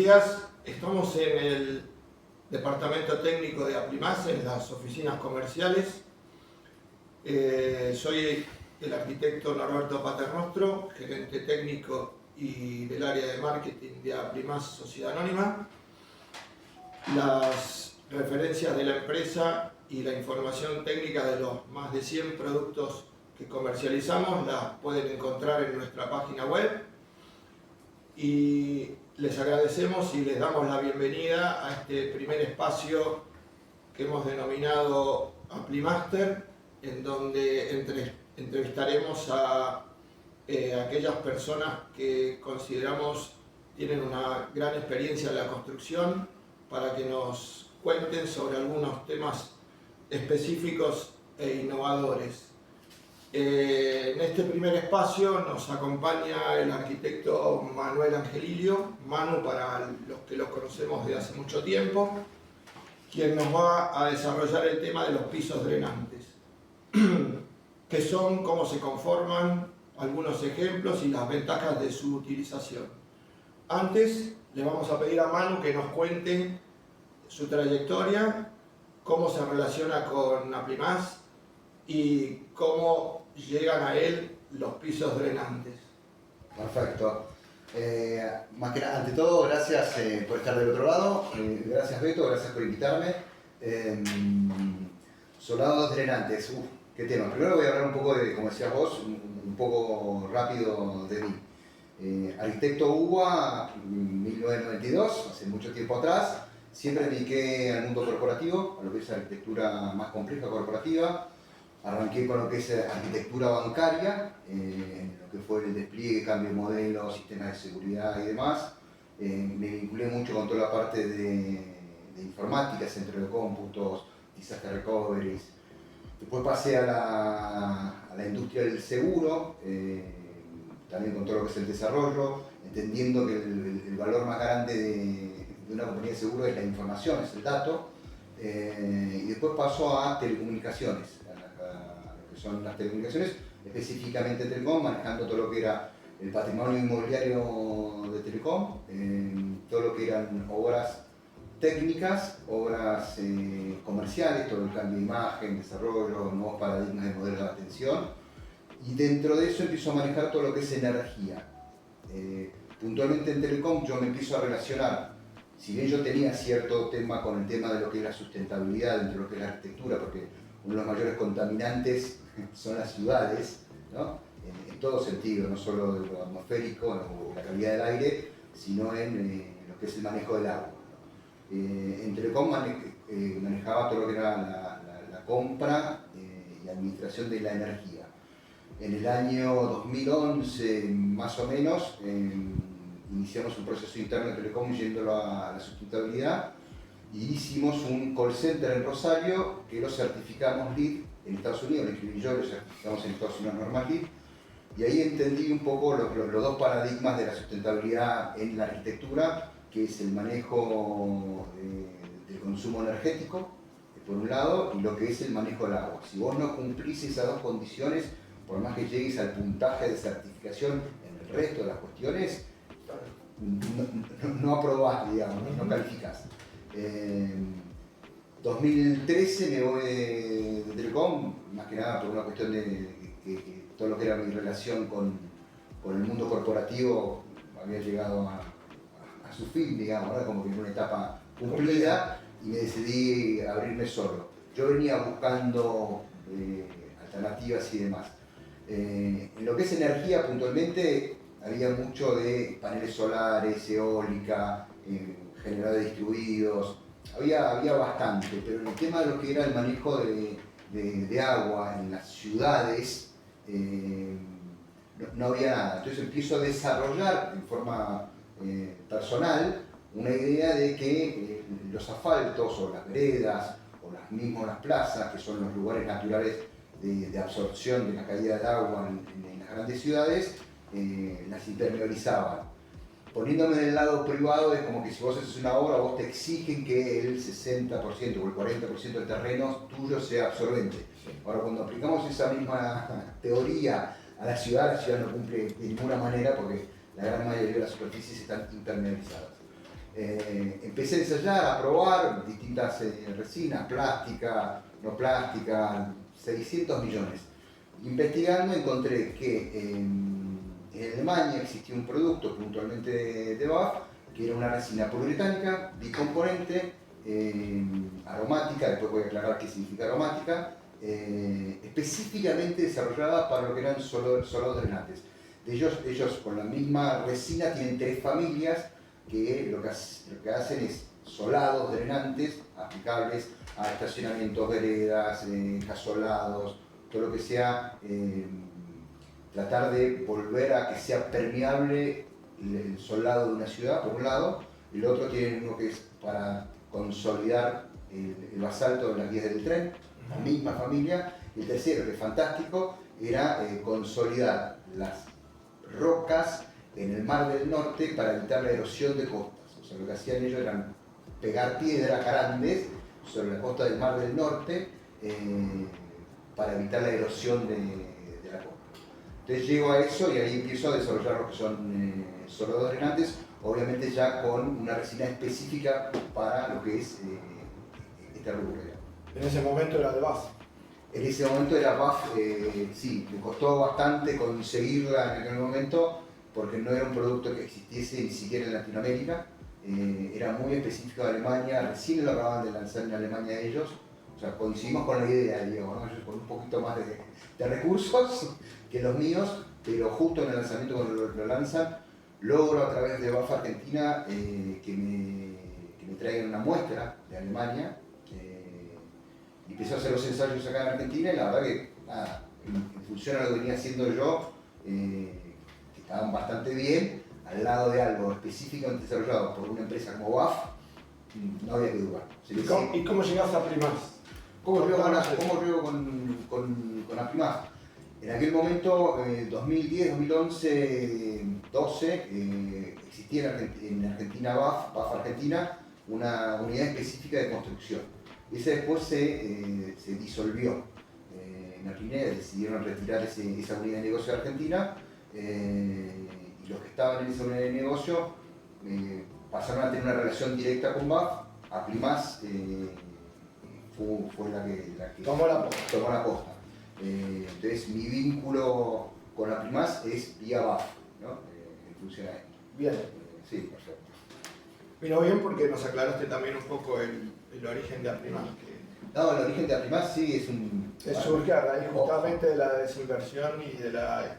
días. Estamos en el departamento técnico de Aplimaz, en las oficinas comerciales. Soy el arquitecto Norberto Paternostro, gerente técnico y del área de marketing de Aplimaz Sociedad Anónima. Las referencias de la empresa y la información técnica de los más de 100 productos que comercializamos las pueden encontrar en nuestra página web. Y les agradecemos y les damos la bienvenida a este primer espacio que hemos denominado Aplimaster, en donde entrevistaremos a aquellas personas que consideramos tienen una gran experiencia en la construcción para que nos cuenten sobre algunos temas específicos e innovadores. En este primer espacio nos acompaña el arquitecto Manuel Angelilio, Manu para los que lo conocemos de hace mucho tiempo, quien nos va a desarrollar el tema de los pisos drenantes, qué son, cómo se conforman, algunos ejemplos y las ventajas de su utilización. Antes le vamos a pedir a Manu que nos cuente su trayectoria, cómo se relaciona con Aplimaz y cómo llegan a él los pisos drenantes. Perfecto. Más que nada, ante todo, gracias por estar del otro lado. Gracias Beto, gracias por invitarme. Solados drenantes, qué tema. Primero voy a hablar un poco de, como decías vos, un poco rápido de mí. Arquitecto UBA, 1992, hace mucho tiempo atrás. Siempre me dediqué al mundo corporativo, a lo que es arquitectura más compleja corporativa. Arranqué con lo que es arquitectura bancaria, lo que fue el despliegue, cambio de modelos, sistemas de seguridad y demás. Me vinculé mucho con toda la parte de informática, centro de cómputos, disaster recoveries. Después pasé a la industria del seguro, también con todo lo que es el desarrollo, entendiendo que el valor más grande de una compañía de seguro es la información, es el dato. Y después paso a telecomunicaciones. Son las telecomunicaciones, específicamente Telecom, manejando todo lo que era el patrimonio inmobiliario de Telecom, todo lo que eran obras técnicas, obras comerciales, todo el cambio de imagen, desarrollo, nuevos paradigmas de modelo de atención, y dentro de eso empiezo a manejar todo lo que es energía. Puntualmente en Telecom yo me empiezo a relacionar, si bien yo tenía cierto tema con el tema de lo que es la sustentabilidad dentro de lo que es la arquitectura, porque uno de los mayores contaminantes son las ciudades, ¿no? En todo sentido, no solo de lo atmosférico o la calidad del aire, sino en lo que es el manejo del agua, ¿no? En Telecom manejaba todo lo que era la compra y administración de la energía. En el año 2011, más o menos, iniciamos un proceso interno de Telecom yéndolo a la sustentabilidad. Y hicimos un call center en Rosario que lo certificamos LEED en Estados Unidos, lo escribí yo, lo certificamos en Estados Unidos normal LEED. Y ahí entendí un poco los dos paradigmas de la sustentabilidad en la arquitectura, que es el manejo del consumo energético, por un lado, y lo que es el manejo del agua. Si vos no cumplís esas dos condiciones, por más que llegues al puntaje de certificación en el resto de las cuestiones, no aprobás, digamos, no calificás. En 2013 me voy de Telecom, más que nada por una cuestión de que todo lo que era mi relación con el mundo corporativo había llegado a su fin, digamos, ¿no? Como que en una etapa cumplida, y me decidí abrirme solo. Yo venía buscando alternativas y demás. En lo que es energía puntualmente había mucho de paneles solares, eólica, generadores distribuidos, había bastante, pero en el tema de lo que era el manejo de agua en las ciudades no había nada. Entonces empiezo a desarrollar en forma personal una idea de que los asfaltos o las veredas o las plazas, que son los lugares naturales de absorción de la caída del agua en las grandes ciudades, las impermeabilizaban. Poniéndome del lado privado, es como que si vos haces una obra, vos te exigen que el 60% o el 40% del terreno tuyo sea absorbente. Ahora, cuando aplicamos esa misma teoría a la ciudad no cumple de ninguna manera porque la gran mayoría de las superficies están impermeabilizadas. Empecé a ensayar, a probar distintas resinas, plástica, no plástica, 600 millones. Investigando encontré que en Alemania existía un producto puntualmente de BAF, que era una resina poliuretánica, bicomponente, aromática, después voy a aclarar qué significa aromática, específicamente desarrollada para lo que eran solados drenantes. Ellos con la misma resina tienen 3 familias que lo que hacen es solados drenantes aplicables a estacionamientos, veredas, casolados, todo lo que sea, tratar de volver a que sea permeable el solado de una ciudad, por un lado, y el otro tiene uno que es para consolidar el basalto de las vías del tren, la misma familia, y el tercero, que es fantástico, era consolidar las rocas en el Mar del Norte para evitar la erosión de costas. O sea, lo que hacían ellos eran pegar piedras grandes sobre la costa del Mar del Norte para evitar la erosión de la costa. Entonces llego a eso y ahí empiezo a desarrollar lo que son solados drenantes, obviamente ya con una resina específica para lo que es esta rubro. En ese momento era de BAF. En ese momento era BAF, sí, me costó bastante conseguirla en aquel momento porque no era un producto que existiese ni siquiera en Latinoamérica, era muy específico de Alemania, recién lo acababan de lanzar en Alemania ellos, o sea, coincidimos con la idea, digamos, ¿no? Ellos con un poquito más de recursos que los míos, pero justo en el lanzamiento cuando lo lanzan, logro a través de BAF Argentina que me traigan una muestra de Alemania. Y empecé a hacer los ensayos acá en Argentina y la verdad que nada, en función a lo que venía haciendo yo, que estaban bastante bien, al lado de algo específicamente desarrollado por una empresa como BAF, no había que dudar. ¿Y cómo llegaste a Primaz? ¿Cómo llego con Aprimaz? En aquel momento, 2010, 2011, 12, existía en Argentina BAF Argentina, una unidad específica de construcción. Esa después se disolvió. En Argentina decidieron retirar esa unidad de negocio de Argentina y los que estaban en esa unidad de negocio pasaron a tener una relación directa con BAF. Aprimaz fue la que tomó la posta. Entonces mi vínculo con Aprimaz es vía BAF, ¿no? En función a esto. Bien. Sí, perfecto. Vino bien porque nos aclaraste también un poco el origen de Aprimaz. No, el origen de Aprimaz sí es un... surge a raíz justamente de la desinversión y de la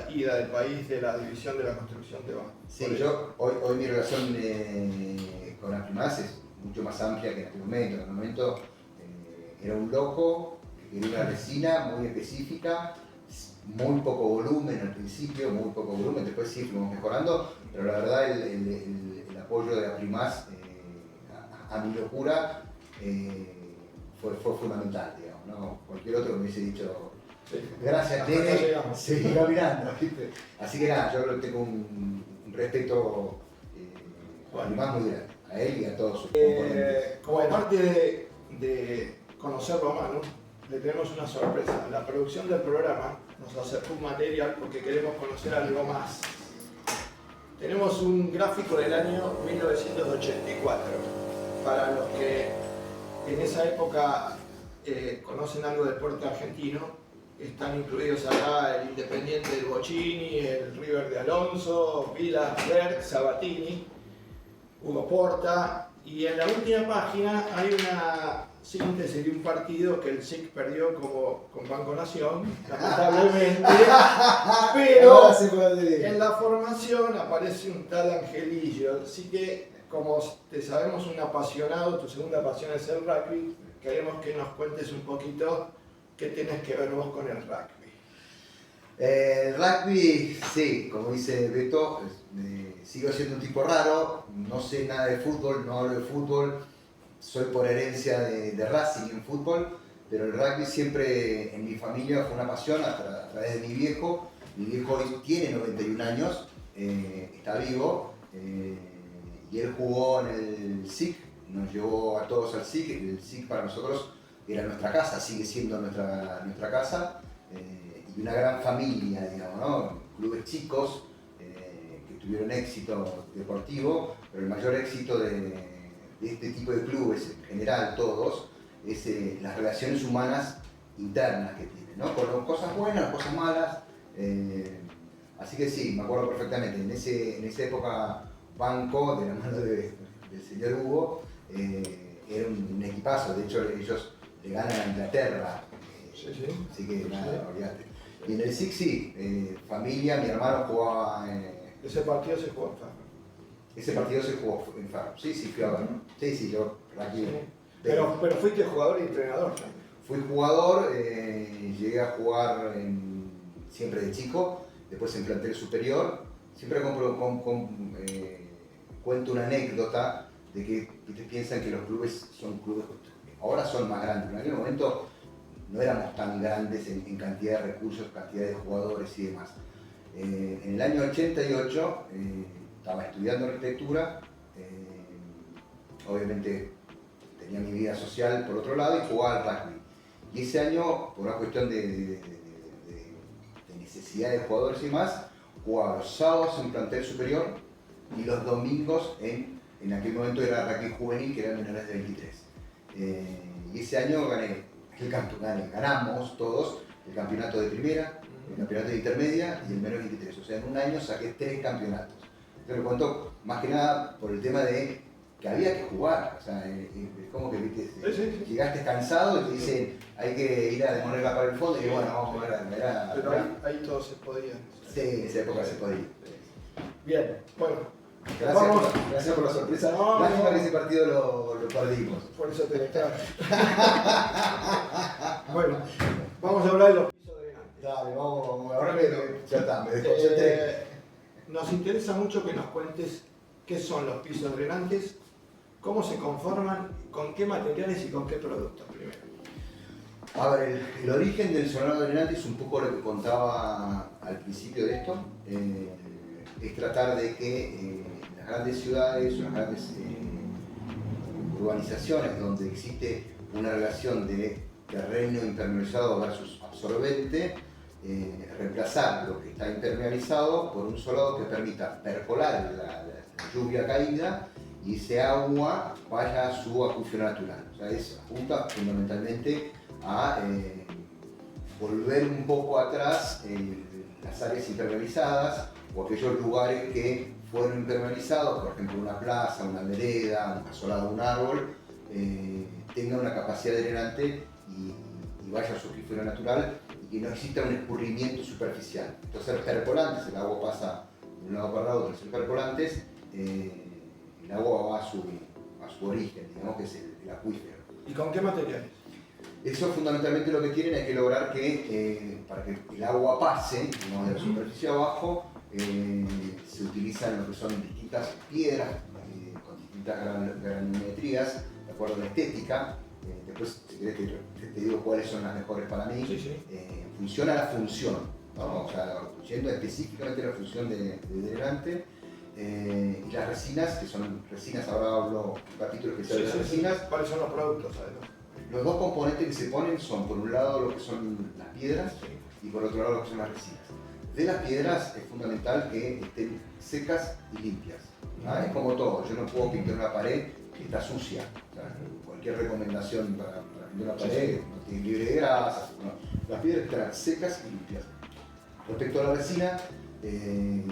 ida del país, de la división de la construcción de BAF. Sí, hoy mi relación con Aprimaz es mucho más amplia que en aquel momento. En aquel momento era un loco que quería una resina muy específica, muy poco volumen al principio, muy poco volumen, después sí fuimos mejorando, pero la verdad el apoyo de Aprimaz a mi locura fue fundamental, digamos, ¿no? Cualquier otro me hubiese dicho gracias, Nene, seguirá mirando, ¿viste? Así que nada, yo tengo un respeto a Aprimaz muy grande, a él y a todos sus componentes. Como parte de conocerlo a Manu, le tenemos una sorpresa. La producción del programa nos acercó un material porque queremos conocer algo más. Tenemos un gráfico del año 1984. Para los que en esa época conocen algo del deporte argentino, están incluidos acá el Independiente del Bocini, el River de Alonso, Vila, Berg, Sabatini, Hugo Porta, y en la última página hay una síntesis de un partido que el SIC perdió con Banco Nación, lamentablemente, pero en la formación aparece un tal Angelillo, así que como te sabemos un apasionado, tu segunda pasión es el rugby, queremos que nos cuentes un poquito qué tienes que ver vos con el rugby. El rugby, sí, como dice Beto, sigo siendo un tipo raro, no sé nada de fútbol, no hablo de fútbol, soy por herencia de Racing en fútbol, pero el rugby siempre en mi familia fue una pasión a través de mi viejo. Mi viejo hoy tiene 91 años, está vivo, y él jugó en el SIC, nos llevó a todos al SIC. El SIC para nosotros era nuestra casa, sigue siendo nuestra casa, y una gran familia, digamos, ¿no? Clubes chicos que tuvieron éxito deportivo, pero el mayor éxito de este tipo de clubes, en general todos, es las relaciones humanas internas que tienen, ¿no? Con cosas buenas, cosas malas. Así que sí, me acuerdo perfectamente, en esa época Banco, de la mano del señor Hugo, era un equipazo. De hecho ellos le ganan a Inglaterra, así que nada, olvídate. Y en el SIC sí, familia, mi hermano jugaba. Ese partido se jugó en Ferro. Ese partido se jugó en Ferro. Sí, fui a ver. Sí, yo aquí. Sí. Pero fuiste jugador y entrenador también. Fui jugador, llegué a jugar siempre de chico, después en plantel superior. Siempre cuento una anécdota de que piensan que los clubes son clubes, ahora son más grandes. En aquel momento no éramos tan grandes en cantidad de recursos, cantidad de jugadores y demás. En el año 88 estaba estudiando arquitectura, obviamente tenía mi vida social por otro lado y jugaba al rugby. Y ese año, por una cuestión de necesidad de jugadores y más, jugaba los sábados en plantel superior y los domingos en aquel momento era rugby juvenil, que eran menores de 23. Y ese año ganamos todos el campeonato de primera, el campeonato de intermedia y el menor 23. O sea, en un año saqué 3 campeonatos. Te lo cuento más que nada por el tema de que había que jugar. O sea, es como que ¿viste? Llegaste cansado y te dicen hay que ir a demolerla para el fondo y bueno, vamos a ver. Pero ahí todo se podía. Sí, en esa época se podía. Bien, bueno. Gracias por la sorpresa. Lástima que ese partido lo perdimos. Por eso te dejaba. Bueno, vamos a hablar de los pisos drenantes. Dale, vamos. Ahora ya está, me desconcentré. Nos interesa mucho que nos cuentes qué son los pisos drenantes, cómo se conforman, con qué materiales y con qué productos primero. A ver, el origen del sonado drenante es un poco lo que contaba al principio de esto. Es tratar de que las grandes ciudades o las grandes urbanizaciones donde existe una relación de terreno impermeabilizado versus absorbente, reemplazar lo que está impermeabilizado por un solado que permita percolar la lluvia caída y ese agua vaya a su acuífero natural. O sea, apunta fundamentalmente a volver un poco atrás las áreas impermeabilizadas o aquellos lugares que fueron impermeabilizados, por ejemplo una plaza, una vereda, un asolado, un árbol, tenga una capacidad drenante y vaya a su acuífero natural y que no exista un escurrimiento superficial. Entonces, percolantes, el agua pasa de un lado para el otro, ser percolantes, el agua va a su origen, digamos que es el acuífero. ¿Y con qué materiales? Eso fundamentalmente lo que tienen es que lograr que para que el agua pase, digamos, de la superficie abajo, se utilizan lo que son distintas piedras con distintas granulometrías, de acuerdo a la estética. Después, si querés, te digo cuáles son las mejores para mí. Sí. Funciona la función, ¿no? O sea, yendo específicamente a la función de drenante. Y las resinas, que son resinas, ahora hablo un capítulo especial de las resinas. ¿Cuáles son los productos, además? Los dos componentes que se ponen son, por un lado, lo que son las piedras y por otro lado, lo que son las resinas. De las piedras es fundamental que estén secas y limpias. Es como todo, yo no puedo pintar una pared que está sucia. O sea, cualquier recomendación para pintar una pared no tiene libre de grasas. No. Las piedras están secas y limpias. Respecto a la resina,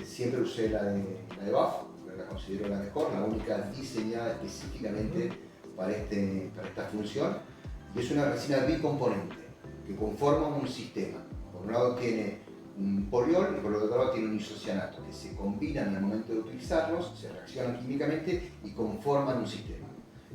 siempre usé la de BAF, la considero la mejor, la única diseñada específicamente para esta función. Y es una resina bicomponente que conforma un sistema. Por un lado tiene un poliol y por el otro lado tiene un isocianato que se combinan en el momento de utilizarlos, se reaccionan químicamente y conforman un sistema.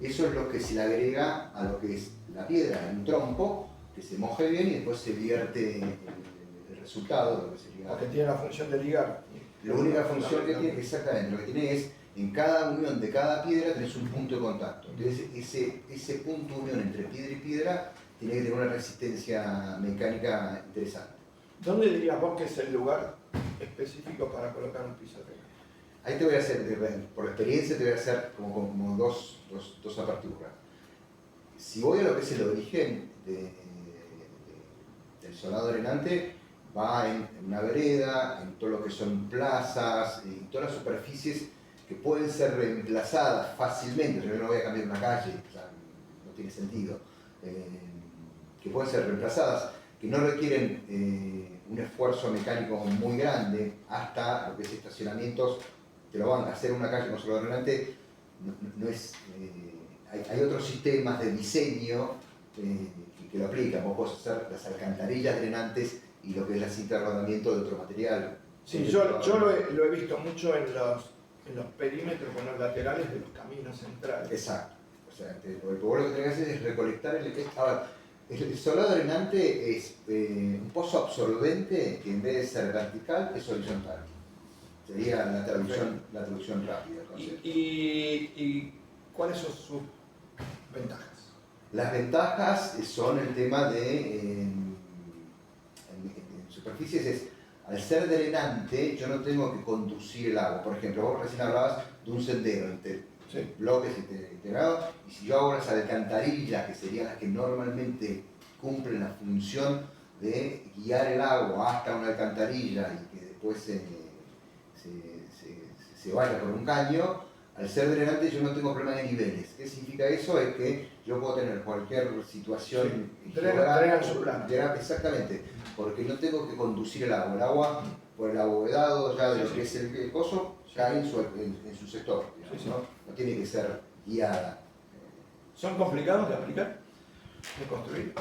Eso es lo que se le agrega a lo que es la piedra en un trompo, que se moje bien y después se vierte el resultado de lo que se liga. Porque tiene la función de ligar. La única función que tiene, exactamente, lo que tiene es, en cada unión de cada piedra tenés un punto de contacto. Entonces ese punto de unión entre piedra y piedra tiene que tener una resistencia mecánica interesante. ¿Dónde dirías vos que es el lugar específico para colocar un piso drenante? Ahí te voy a hacer, por experiencia te voy a hacer como dos aperturas. Si voy a lo que es el origen del solado drenante, va en una vereda, en todo lo que son plazas y todas las superficies que pueden ser reemplazadas fácilmente. Yo no voy a cambiar una calle, o sea, no tiene sentido. Que pueden ser reemplazadas, que no requieren un esfuerzo mecánico muy grande, hasta lo que es estacionamientos, te lo van a hacer una calle con solo drenante, no es, hay otros sistemas de diseño que lo aplican. Vos podés hacer las alcantarillas drenantes y lo que es la cinta de rodamiento de otro material. Sí, yo lo he visto mucho en los perímetros, con los laterales de los caminos centrales. Exacto. O sea, vos lo que tenés que hacer es recolectar el solado drenante es un pozo absorbente que en vez de ser vertical es horizontal. Sería la traducción rápida del concepto. ¿Y cuáles son sus ventajas? Las ventajas son el tema de en superficies es, al ser drenante, yo no tengo que conducir el agua. Por ejemplo, vos recién hablabas de un sendero entre bloques integrados, y si yo hago las alcantarillas, que serían las que normalmente cumplen la función de guiar el agua hasta una alcantarilla y que después se vaya por un caño, al ser drenante yo no tengo problema de niveles. ¿Qué significa eso? Es que yo puedo tener cualquier situación drena su plano. Exactamente, porque no tengo que conducir el agua. El agua, por el abovedado ya de lo que es el coso, cae en su sector, digamos, ¿no? No tiene que ser guiada. ¿Son complicados de aplicar? ¿De construir?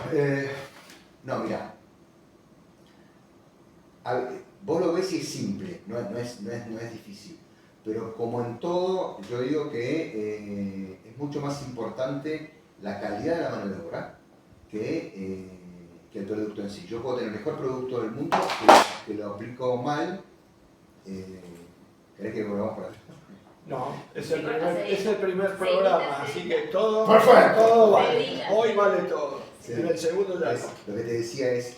No, mirá. Vos lo ves y es simple, no es difícil. Pero como en todo, yo digo que es mucho más importante la calidad de la mano de obra que el producto en sí. Yo puedo tener el mejor producto del mundo, que lo aplico mal. ¿Querés que volvamos por ahí? No, es el primer programa, así que todo Perfecto. vale. Hoy vale todo. Sí. En el segundo ya no. Lo que te decía es,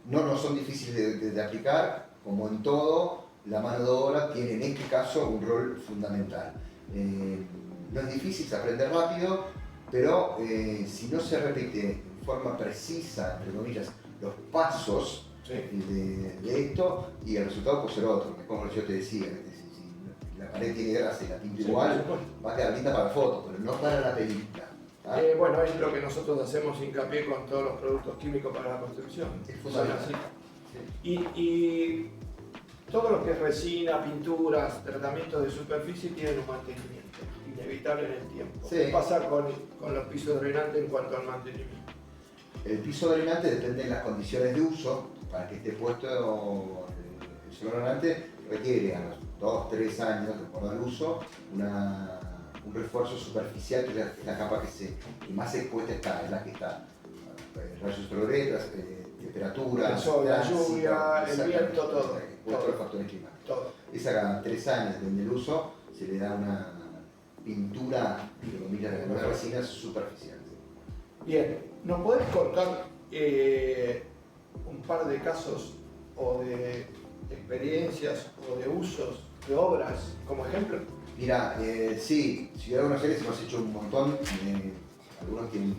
no son difíciles de aplicar, como en todo, la mano de obra tiene en este caso un rol fundamental. No es difícil, se aprende rápido, pero si no se repite en forma precisa, entre comillas, los pasos de esto, y el resultado puede ser otro. Como yo te decía, si la pared tiene grasa y la pinta igual, va a quedar linda para la foto, pero no para la película. Bueno, es lo que nosotros hacemos hincapié con todos los productos químicos para la construcción. Es fundamental. Y todo lo que es resina, pinturas, tratamientos de superficie tienen un mantenimiento inevitable en el tiempo. Sí. ¿Qué pasa con los pisos drenantes en cuanto al mantenimiento? El piso drenante depende de las condiciones de uso. Para que esté puesto el suelo drenante requiere a los 2-3 años de acuerdo al uso un refuerzo superficial, que es la capa que más expuesta está, es la que está rayos ultravioletas, temperatura, El sol, la tránsito, lluvia, el viento, todo. Todos los factores climáticos. Todo. Esa cada 3 años desde el uso se le da una pintura, entre comillas, de una resina superficial. Bien, ¿nos podés contar un par de casos o de experiencias o de usos de obras como ejemplo? Mira, sí, Ciudad de Buenos Aires hemos hecho un montón, algunos tienen,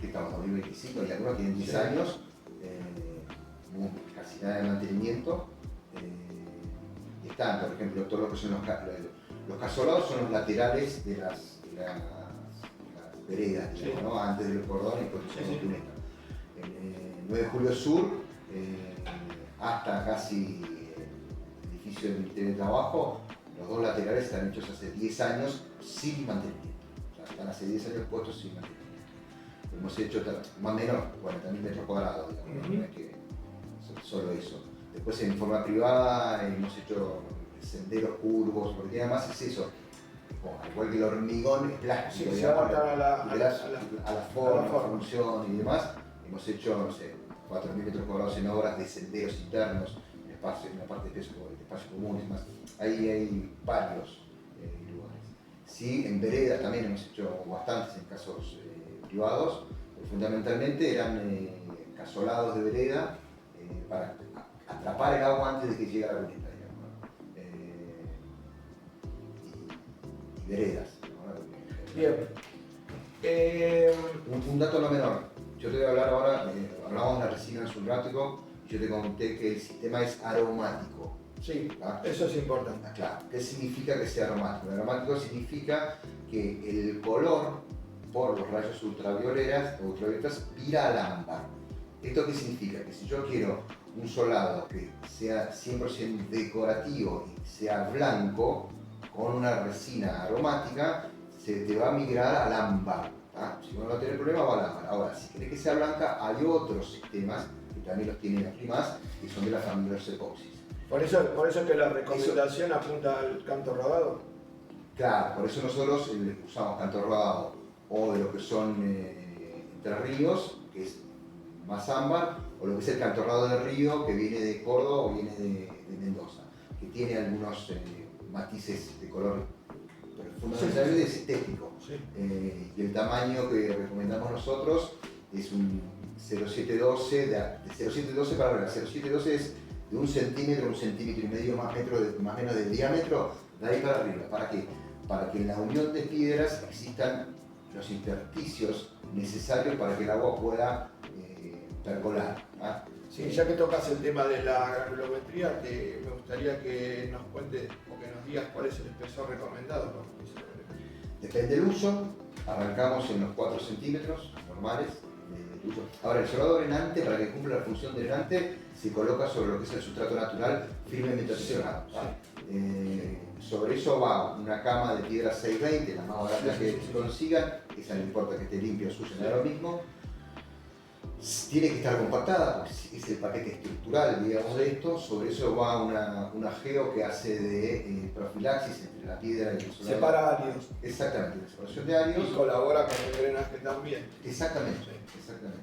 que estamos en 2025, y algunos tienen 10 años, casi nada de mantenimiento. Están, por ejemplo, todo lo que son los casolados son los laterales de las veredas, digamos, ¿no? Antes del cordón y después de cuneta. 9 de Julio Sur, hasta casi el edificio del Ministerio de Trabajo, los dos laterales están hechos hace 10 años sin mantenimiento. O sea, están hace 10 años puestos sin mantenimiento. Hemos hecho más o menos 40.000 metros cuadrados, digamos, no es que solo eso. Después en forma privada hemos hecho senderos curvos, porque además es eso. Igual que el hormigón es plástico, se adapta a la forma, a la función y demás. Hemos hecho, no sé, 4.000 metros cuadrados en obras de senderos internos, en la parte de espacio común y demás. Ahí hay varios lugares. Sí, en veredas también hemos hecho bastantes en casos privados. Fundamentalmente eran casolados de vereda para atrapar el agua antes de que llegue a la cuneta, y veredas, ¿no? Bien. Un dato no menor. Yo te voy a hablar ahora, hablamos de la resina en sulfático, yo te conté que el sistema es aromático. Sí, ¿Ah? eso es importante. Claro, ¿qué significa que sea aromático? Aromático significa que el color por los rayos ultravioletas vira al ámbar. ¿Esto qué significa? Que si yo quiero un solado que sea 100% decorativo y sea blanco, con una resina aromática, se te va a migrar al ámbar. ¿Ah? Si no va a tener problema, va al ámbar. Ahora, si querés que sea blanca, hay otros sistemas que también los tienen Aplimaz y son de la familia de los epoxis. Por eso que la recomendación apunta al canto rodado. Claro, por eso nosotros usamos canto rodado o de lo que son Entre Ríos, que es más ámbar, o lo que es el canto rodado de Río, que viene de Córdoba o viene de Mendoza, que tiene algunos matices de color, pero fundamentalmente es estético. Sí. Y el tamaño que recomendamos nosotros es un 0,712, de 0,712 para arriba. 0,712 es de 1 centímetro, 1,5 centímetros más o menos de diámetro, de ahí para arriba. ¿Para qué? Para que en la unión de piedras existan los intersticios necesarios para que el agua pueda percolar. ¿Ah? Sí, ya que tocas el tema de la granulometría, me gustaría que nos cuentes o que nos digas cuál es el espesor recomendado para un piso de drenaje. Depende del uso, arrancamos en los 4 centímetros normales de uso. Ahora, el solado drenante, para que cumpla la función drenante, se coloca sobre lo que es el sustrato natural firmemente asesorado. Sobre eso va una cama de piedra 620, la más barata que consigan, esa no importa que esté limpia o sucia, da lo mismo. Tiene que estar compactada, porque es el paquete estructural, digamos, de esto. Sobre eso va una geo que hace de profilaxis entre la piedra y el solado. Separa áreos. Exactamente, la separación de áreos. Y colabora con el drenaje también. Exactamente, exactamente.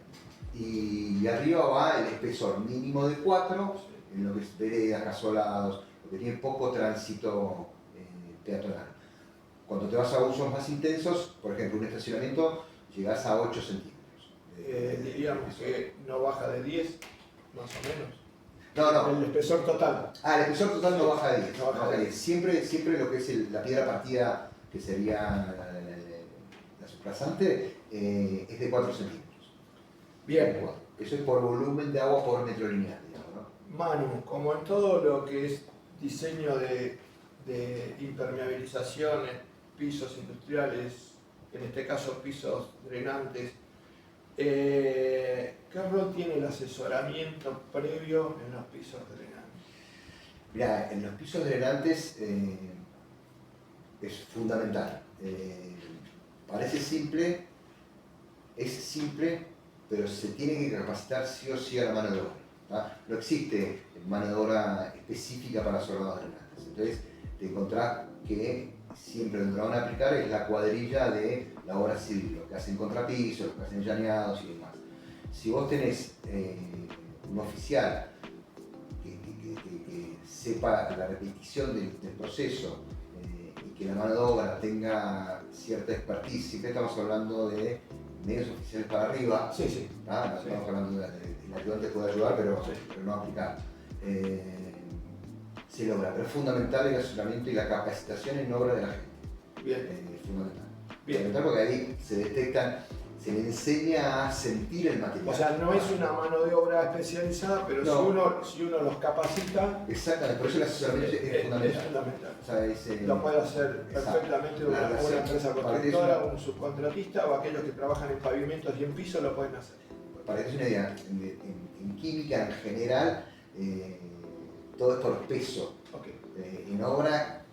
Y arriba va el espesor mínimo de 4, en lo que es veredas, casolados, lo que tiene poco tránsito peatonal. Cuando te vas a usos más intensos, por ejemplo un estacionamiento, llegás a 8 centímetros. Diríamos que no baja de 10, más o menos. No. El espesor total. El espesor total no baja de 10. No baja de 10. Siempre lo que es la piedra partida, que sería la subclasante, es de 4 centímetros. Bien. Eso es por volumen de agua por metro lineal, digamos, ¿no? Manu, como en todo lo que es diseño de impermeabilizaciones, pisos industriales, en este caso pisos drenantes, ¿qué rol tiene el asesoramiento previo en los pisos drenantes? Mirá, en los pisos drenantes es fundamental. Parece simple, es simple, pero se tiene que capacitar sí o sí a la mano de obra. ¿Tá? No existe mano de obra específica para soldados drenantes. Entonces te encontrás que siempre donde lo van a aplicar es la cuadrilla de la obra civil, lo que hacen contrapisos, lo que hacen llaneados y demás. Si vos tenés un oficial que sepa la repetición del proceso y que la mano de obra tenga cierta expertise, siempre estamos hablando de medios oficiales para arriba, Sí. estamos hablando de el ayudante puede ayudar, pero no aplicar. Se logra, pero es fundamental el asesoramiento y la capacitación en obra de la gente. Bien. Es fundamental. Bien. Fundamental porque ahí se detectan, se le enseña a sentir el material. O sea, no es una mano de obra especializada, pero No. si uno los capacita, Exactamente, por eso el asesoramiento es fundamental. Es fundamental. O sea, Lo puede hacer perfectamente una empresa constructora, un subcontratista o aquellos que trabajan en pavimentos y en piso lo pueden hacer. Para que te des una idea, en química en general, todo es por peso. Okay. En obra,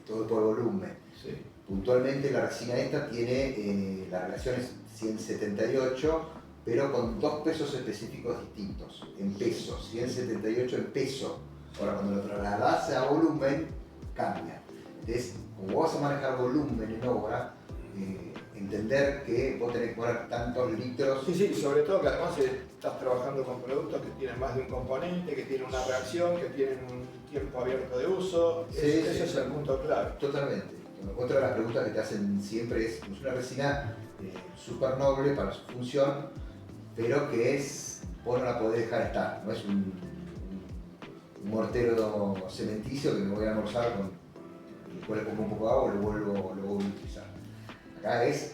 todo es por volumen. Sí. Puntualmente la resina esta tiene, la relación es 178, pero con 2 pesos específicos distintos, en peso, 178 en peso. Ahora cuando lo trasladas a volumen, cambia. Entonces, como vas a manejar volumen en obra, entender que vos tenés que poner tantos litros. Sí, sobre todo que además estás trabajando con productos que tienen más de un componente, que tienen una reacción, que tienen un tiempo abierto de uso. Ese es el punto clave. Totalmente. Otra de las preguntas que te hacen siempre es una resina súper noble para su función, pero que vos no la podés dejar estar. No es un mortero cementicio que me voy a almorzar después le pongo un poco de agua y lo vuelvo a utilizar. Acá es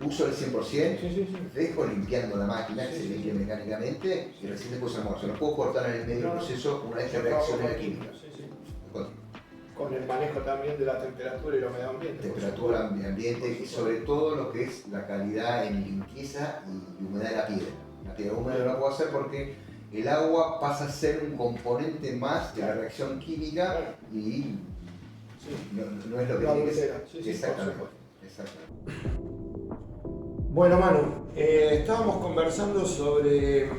uso el 100%, Sí. dejo limpiando la máquina, que se limpie mecánicamente, y recién después almuerzo. No puedo cortar en el medio del proceso una vez que reaccione la química. Sí. Continúo. Con el manejo también de la temperatura y los medio ambiente. Temperatura, ambiente y sobre todo lo que es la calidad en limpieza y humedad de la piedra. La piedra húmeda no la puedo hacer porque el agua pasa a ser un componente más de la reacción química y no es lo que tiene que ser. Exactamente. Bueno, Manu, estábamos conversando sobre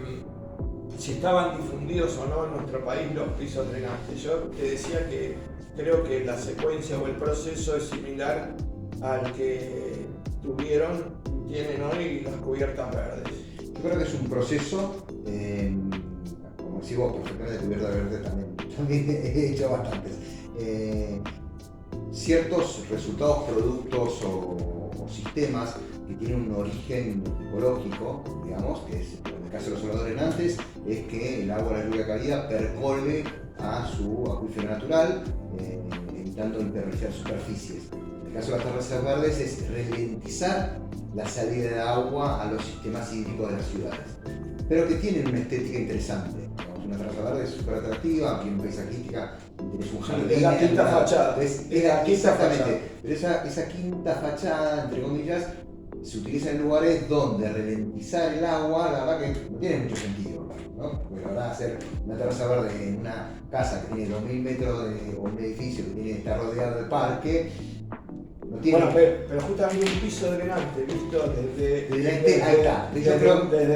si estaban difundidos o no en nuestro país los pisos drenantes. Yo te decía que creo que la secuencia o el proceso es similar al que tienen hoy las cubiertas verdes. Yo creo que es un proceso, como decís vos, perfectamente cubierta verde también he hecho bastantes. Ciertos resultados, productos o sistemas que tienen un origen ecológico, digamos, que es, en el caso de los soldadores drenantes, es que el agua de la lluvia caída percole a su acuífero natural, evitando impermeabilizar superficies. En el caso de las terrazas verdes es ralentizar la salida de agua a los sistemas hídricos de las ciudades, pero que tienen una estética interesante. Una terraza verde es súper atractiva, tiene paisajística, tienes un jardín. Es la quinta fachada. Exactamente. Pero esa quinta fachada, entre comillas, se utiliza en lugares donde ralentizar el agua, la verdad que no tiene mucho sentido, ¿no? Porque la verdad, hacer una terraza verde en una casa que tiene 2000 metros o un edificio que está rodeado de parque, no tiene. Bueno, pero justamente un piso drenante visto desde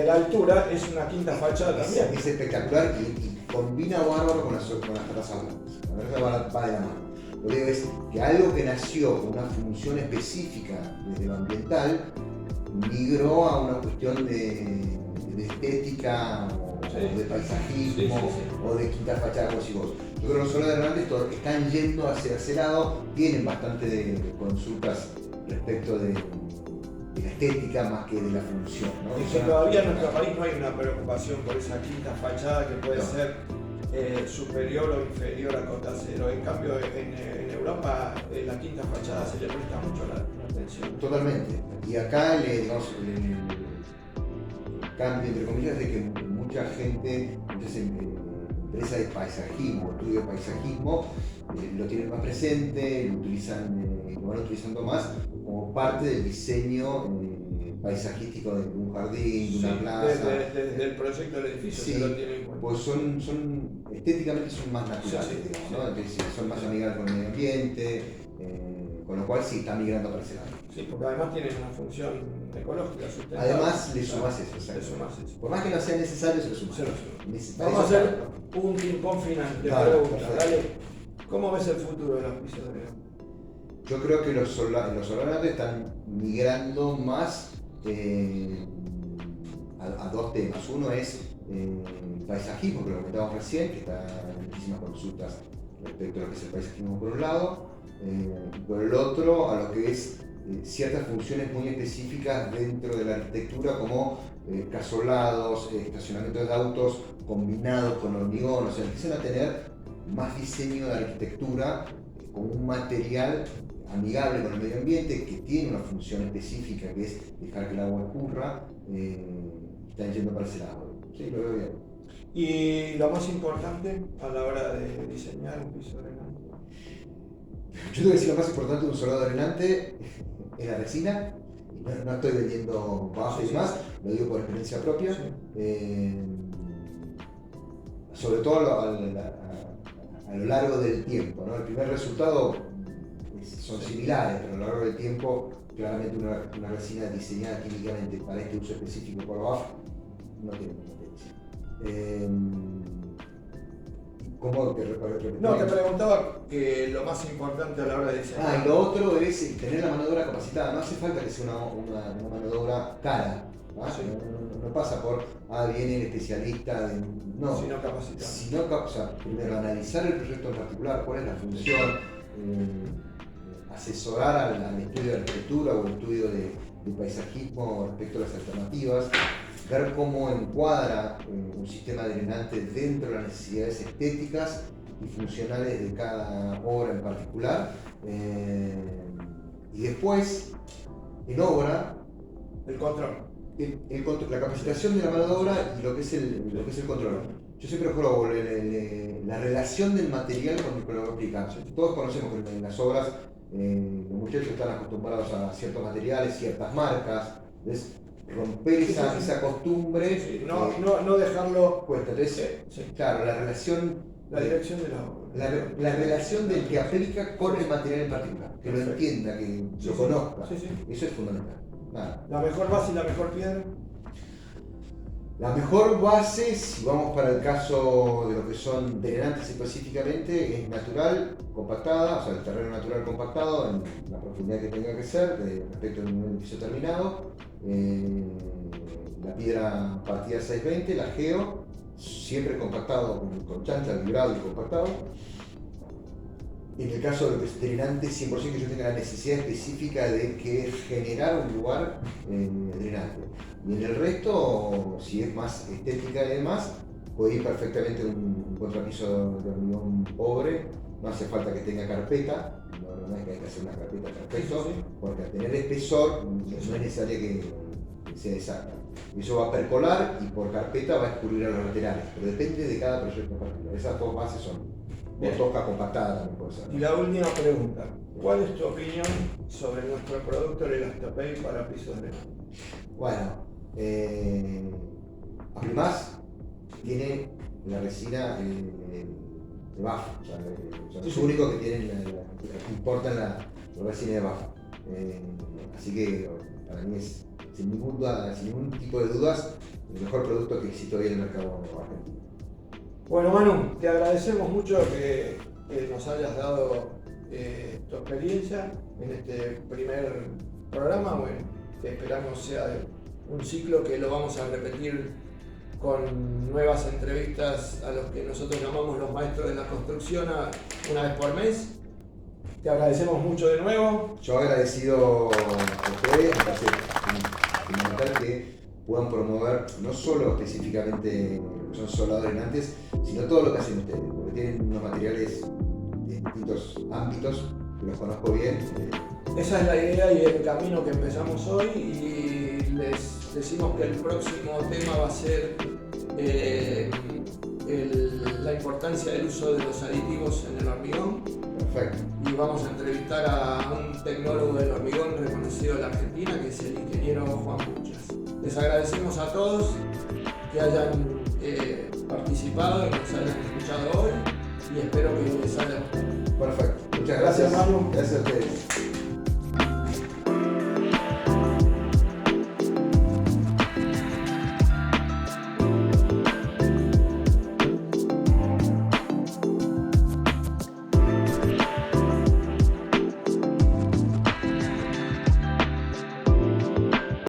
la altura es una quinta fachada también. Es espectacular y combina bárbaro con las terrazas blancas. La verdad va de la mano. Lo que digo es que algo que nació con una función específica desde lo ambiental migró a una cuestión de estética o de paisajismo o de quinta fachada, como decís vos. Yo creo que los soldadores drenantes están yendo hacia ese lado, tienen bastante de consultas respecto de la estética más que de la función, ¿no? Es que todavía en nuestro país no hay una preocupación por esa quinta fachada que puede ser superior o inferior a cota cero. En cambio, en Europa la quinta fachada se le presta mucho la atención. Totalmente. Y acá el cambio, entre comillas, de que mucha gente, muchas empresas de paisajismo, estudio de paisajismo, lo tienen más presente, lo van utilizando más como parte del diseño paisajístico de un jardín, de una plaza. Desde el proyecto del edificio se lo tienen en cuenta. Pues estéticamente son más naturales, digamos, ¿no? Entonces, son más amigables con el medio ambiente, con lo cual sí está migrando para ese lado. Sí, porque además tienen una función ecológica sustentable. Además le sumás eso, Por más que no sea necesario, se lo sumás. Vamos a hacer un ping-pong final de preguntas. Dale, ¿cómo ves el futuro de los pisos drenantes? Yo creo que los soldadores están migrando más a dos temas. Uno es el paisajismo, que lo comentábamos recién, que está en muchísimas consultas respecto a lo que es el paisajismo por un lado, y por el otro a lo que es ciertas funciones muy específicas dentro de la arquitectura, como casolados, estacionamientos de autos combinados con hormigón, o sea, empiezan a tener más diseño de arquitectura con un material amigable con el medio ambiente, que tiene una función específica, que es dejar que el agua escurra, están yendo para ese lado. Sí, lo veo bien. ¿Y lo más importante a la hora de diseñar un piso drenante? Yo te voy a decir lo más importante de un soldado drenante es la resina. No estoy vendiendo bajo y demás, lo digo por experiencia propia. Sobre todo a lo largo del tiempo, ¿no? El primer resultado son similares, pero a lo largo del tiempo, claramente una resina diseñada químicamente para este uso específico por BAF no tiene competencia. ¿Cómo te repetimos? No, te preguntaba que lo más importante a la hora de diseñar. Y lo otro es tener la mano de obra capacitada. No hace falta que sea una mano de obra cara. Sí. No pasa por, viene el especialista, no. Sino capacitar. Primero analizar el proyecto en particular, cuál es la función, asesorar al estudio de arquitectura o al estudio de paisajismo respecto a las alternativas, ver cómo encuadra un sistema drenante dentro de las necesidades estéticas y funcionales de cada obra en particular, y después, en obra, El control. La capacitación de la mano de obra y lo que es el control. Yo siempre juego la relación del material con lo que aplica. Todos conocemos que en las obras los muchachos están acostumbrados a ciertos materiales, ciertas marcas. Entonces, romper esa costumbre. Sí, no dejarlo. Cuesta. Entonces, claro, la relación. La dirección de la obra. La relación del que aplica con el material en particular. Que lo entienda, que lo conozca. Eso es fundamental. Nada. La mejor base y la mejor piedra. La mejor base, si vamos para el caso de lo que son drenantes específicamente, es natural, compactada, o sea, el terreno natural compactado en la profundidad que tenga que ser respecto al nivel de piso terminado. La piedra partida 620, la geo, siempre compactado con chancha, vibrado y compactado. En el caso de lo que es drenante, 100% que yo tenga la necesidad específica de que generar un lugar drenante. Y en el resto, si es más estética y demás, puede ir perfectamente un contrapiso de hormigón pobre. No hace falta que tenga carpeta, no es que hay que hacer una carpeta perfecto, porque al tener espesor no es necesario que sea exacta. Eso va a percolar y por carpeta va a escurrir a los laterales, pero depende de cada proyecto en particular. Esas dos bases son. O tosca compactada también puede ser. Y la última pregunta, ¿cuál es tu opinión sobre nuestro producto el Elastapay para pisos drenados? Bueno, Aplimás tiene la resina de BAF, son los únicos que tienen que importan la resina de BAF. Así que para mí es sin ningún tipo de dudas el mejor producto que existe hoy en el mercado argentino. Bueno, Manu, te agradecemos mucho que nos hayas dado tu experiencia en este primer programa. Bueno, que esperamos sea un ciclo que lo vamos a repetir con nuevas entrevistas a los que nosotros llamamos los maestros de la construcción una vez por mes. Te agradecemos mucho de nuevo. Yo agradecido a ustedes, me parece fundamental que puedan promover no solo específicamente lo que son soldados drenantes, sino todo lo que hacen ustedes, porque tienen unos materiales de distintos ámbitos que los conozco bien. Esa es la idea y el camino que empezamos hoy, y les decimos que el próximo tema va a ser la importancia del uso de los aditivos en el hormigón. Perfecto. Y vamos a entrevistar a un tecnólogo del hormigón reconocido en la Argentina, que es el ingeniero Juan Puchas. Les agradecemos a todos que hayan participado y nos hayan escuchado hoy, y espero que les haya gustado. Perfecto. Muchas gracias. Gracias, Manu. Gracias a ustedes.